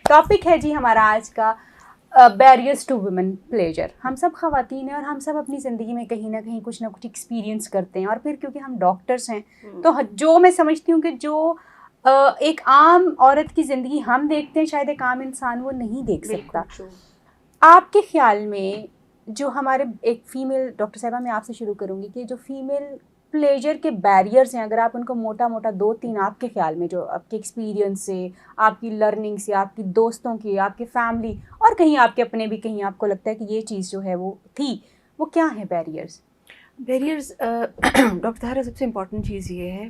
Topic ہے جی ہمارا آج کا بیریئرس ٹو ویمن پلیجر. ہم سب خواتین ہیں اور ہم سب اپنی زندگی میں کہیں نہ کچھ ایکسپیرینس کرتے ہیں, اور پھر کیونکہ ہم ڈاکٹرس ہیں تو جو میں سمجھتی ہوں کہ جو ایک عام عورت کی زندگی ہم دیکھتے ہیں شاید ایک عام انسان وہ نہیں دیکھ سکتا. آپ کے خیال میں جو ہمارے ایک فیمیل ڈاکٹر صاحبہ, میں آپ سے شروع کروں گی کہ جو فیمیل پلیجر کے بیریئرس ہیں, اگر آپ ان کو موٹا 2-3 آپ کے خیال میں, جو آپ کے ایکسپیرینس سے, آپ کی لرننگ سے, آپ کی دوستوں کی, آپ کی فیملی, اور کہیں آپ کے اپنے بھی کہیں آپ کو لگتا ہے کہ یہ چیز جو ہے وہ تھی, وہ کیا ہے بیریئرس؟ ڈاکٹر طاہرہ, سب سے امپورٹنٹ چیز یہ ہے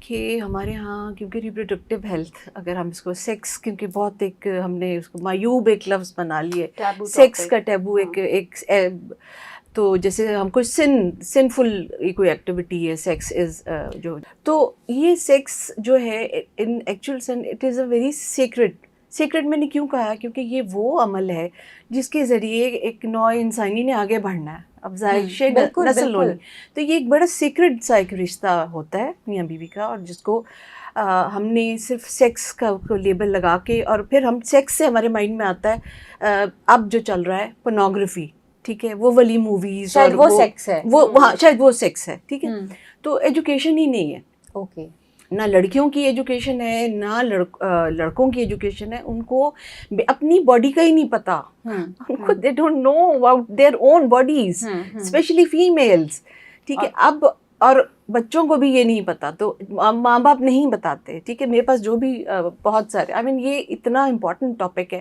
کہ ہمارے ہاں کیونکہ ریپروڈکٹیو ہیلتھ, اگر ہم اس کو سیکس, کیونکہ بہت ایک ہم نے اس کو معیوب ایک لفظ بنا لیے, سیکس کا ٹیبو ایک تو جیسے ہم کو سنفل کوئی ایکٹیویٹی ہے سیکس از جو, تو یہ سیکس جو ہے in actual seen it is a very secret میں نے کیوں کہا, کیونکہ یہ وہ عمل ہے جس کے ذریعے ایک نوع انسانی نے آگے بڑھنا ہے, افزائش نسل ہونی. تو یہ ایک بڑا سیکرٹ سا ایک رشتہ ہوتا ہے میاں بیوی کا, اور جس کو ہم نے صرف سیکس کا لیبل لگا کے, اور پھر ہم سیکس سے ہمارے مائنڈ میں آتا ہے اب جو چل رہا ہے پورنوگرافی, ٹھیک ہے, وہ والی موویز, شاید وہ سیکس ہے, وہ شاید وہ سیکس ہے, ٹھیک ہے. تو ایجوکیشن ہی نہیں ہے. اوکے. نہ لڑکیوں کی ایجوکیشن ہے نہ لڑکوں کی ایجوکیشن ہے. ان کو اپنی باڈی کا ہی نہیں پتا, ان کو they don't know about their own bodies, especially females, ٹھیک ہے. اب اور بچوں کو بھی یہ نہیں پتا, تو ماں باپ نہیں بتاتے, ٹھیک ہے. میرے پاس جو بھی بہت سارے, آئی مین یہ اتنا امپورٹنٹ ٹاپک ہے,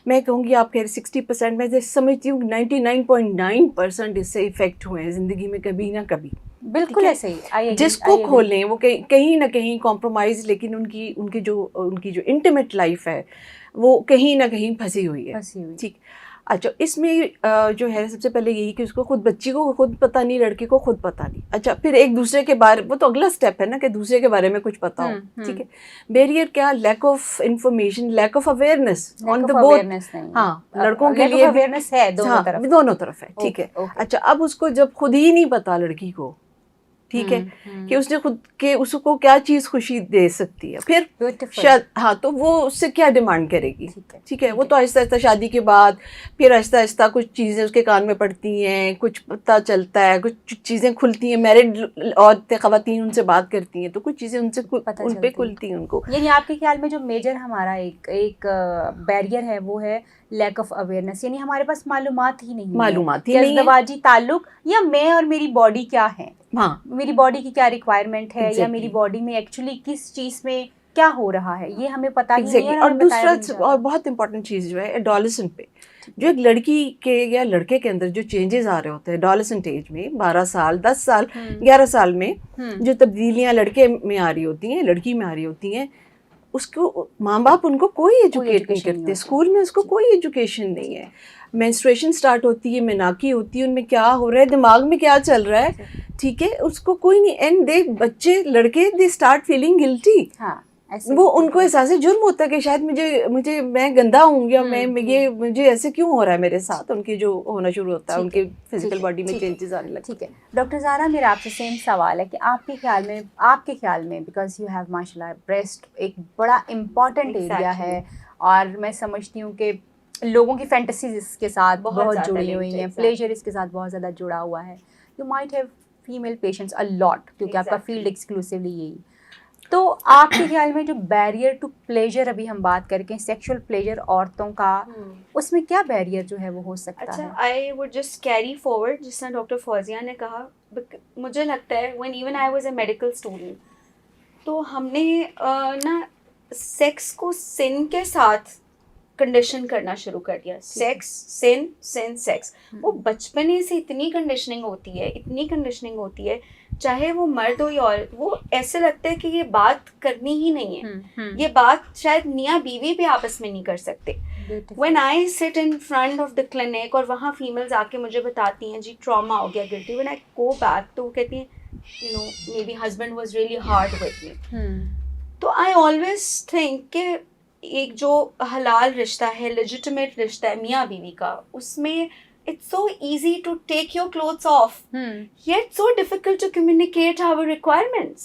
میں کہوں گی آپ کہہ رہے 60%, میں سمجھتی ہوں 99.9% اس سے افیکٹ ہوئے ہیں زندگی میں کبھی نہ کبھی. بالکل ایسے ہی, جس کو کھولیں وہ کہیں نہ کہیں کمپرومائز, لیکن ان کی جو انٹیمیٹ لائف ہے وہ کہیں نہ کہیں پھنسی ہوئی ہے, ٹھیک. اچھا, اس میں جو ہے سب سے پہلے یہی کہ اس کو خود, بچی کو خود پتہ نہیں, لڑکی کو خود پتہ نہیں. اچھا, پھر ایک دوسرے کے بارے, وہ تو اگلا اسٹیپ ہے نا کہ دوسرے کے بارے میں کچھ پتہ ہو, ٹھیک ہے. بیریئر کیا, lack of information, lack of awareness on the both. ہاں, لڑکوں کے لیے اویئرنیس ہے دونوں طرف ہے, ٹھیک ہے. اچھا, اب اس کو جب خود ہی نہیں پتا لڑکی کو, ٹھیک ہے, کہ اس نے خود کہ اس کو کیا چیز خوشی دے سکتی ہے, پھر شاید ہاں, تو وہ اس سے کیا ڈیمانڈ کرے گی, ٹھیک ہے. وہ تو آہستہ آہستہ شادی کے بعد پھر آہستہ آہستہ کچھ چیزیں اس کے کان میں پڑتی ہیں, کچھ پتہ چلتا ہے, کچھ چیزیں کھلتی ہیں, میرڈ عورتیں خواتین ان سے بات کرتی ہیں تو کچھ چیزیں ان پہ کھلتی ہیں ان کو. یعنی آپ کے خیال میں جو میجر ہمارا ایک بیریئر ہے وہ ہے لیک آف اویئرنیس, یعنی ہمارے پاس معلومات ہی نہیں ہے ازدواجی تعلق, یا میں اور میری باڈی کیا ہے, ہاں, میری باڈی کی کیا ریکوائرمنٹ ہے, یا میری باڈی میں ایکچولی کس چیز میں کیا ہو رہا ہے, یہ ہمیں پتہ ہی نہیں ہے. اور دوسرا اور بہت امپورٹنٹ چیز جو ہے ایڈولسنٹ پہ, جو ایک لڑکی کے یا لڑکے کے اندر جو چینجز آ رہے ہوتے ہیں ایڈولسنٹ ایج میں, 12 سال 10 سال 11 سال میں جو تبدیلیاں لڑکے میں آ رہی ہوتی ہیں, لڑکی میں آ رہی ہوتی ہیں, اس کو ماں باپ ان کو کوئی ایجوکیٹ نہیں کرتے, اسکول میں اس کو کوئی ایجوکیشن نہیں ہے. مینسٹریشن سٹارٹ ہوتی ہے, میناکی ہوتی ہے, ان میں کیا ہو رہا ہے, دماغ میں کیا چل رہا ہے, ٹھیک ہے, اس کو کوئی نہیں. اینڈ دے بچے لڑکے دے اسٹارٹ فیلنگ گلٹی, وہ ان کو احساس جرم ہوتا ہے کہ شاید مجھے میں گندا ہوں, یا یہ مجھے ایسے کیوں ہو رہا ہے میرے ساتھ. ان کی جو ہونا شروع ہوتا ہے, ان کے فزیکل باڈی میں چینجز آنے لگتے ہیں. ٹھیک ہے ڈاکٹر زہرا, میرا آپ سے سیم سوال ہے کہ آپ کے خیال میں بیکاز یو ہیو ماشاء اللہ بریسٹ ایک بڑا امپورٹنٹ ایریا ہے, اور میں سمجھتی ہوں کہ لوگوں کی فینٹیسیز اس کے ساتھ بہت جڑی ہوئی ہیں, پلیجر اس کے ساتھ بہت زیادہ جڑا ہوا ہے. You might have female patients a lot, کیونکہ آپ کا فیلڈ ایکسکلوسیولی یہی. تو آپ کے خیال میں جو بیریئر ٹو پلیجر ابھی ہم بات کر کے سیکشل پلیجر عورتوں کا, اس میں کیا بیریئر جو ہے وہ ہو سکتا ہے؟ I would just carry forward جس طرح ڈاکٹر فوزیہ نے کہا. مجھے لگتا ہے when even I was a medical student, تو ہم نے نا سیکس کو سن کے ساتھ کنڈیشن کرنا شروع کر دیا. سیکس سن سیکس, وہ بچپنے سے اتنی کنڈیشننگ ہوتی ہے چاہے وہ مرد ہو یا عورت, وہ ایسے لگتا ہے کہ یہ بات کرنی ہی نہیں ہے, یہ بات شاید میاں بیوی بھی آپس میں نہیں کر سکتے. وین آئی سٹ in front of the clinic, اور وہاں فیمیلز آ کے مجھے بتاتی ہیں جی ٹراما ہو گیا, گلٹی, وین آئی گو بیک تو وہ کہتی ہیں you know may be husband was really hard with me. تو آئی آلویز تھنک کہ ایک جو حلال رشتہ ہے, لیجیٹمیٹ رشتہ ہے میاں بیوی کا, اس میں it's so easy to take your clothes off, yet so difficult to communicate our requirements.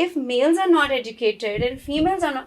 If males are not educated and females are not,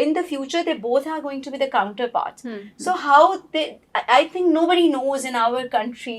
in the future they both are going to be the counterparts. So how they, I think nobody knows in our country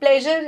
pleasure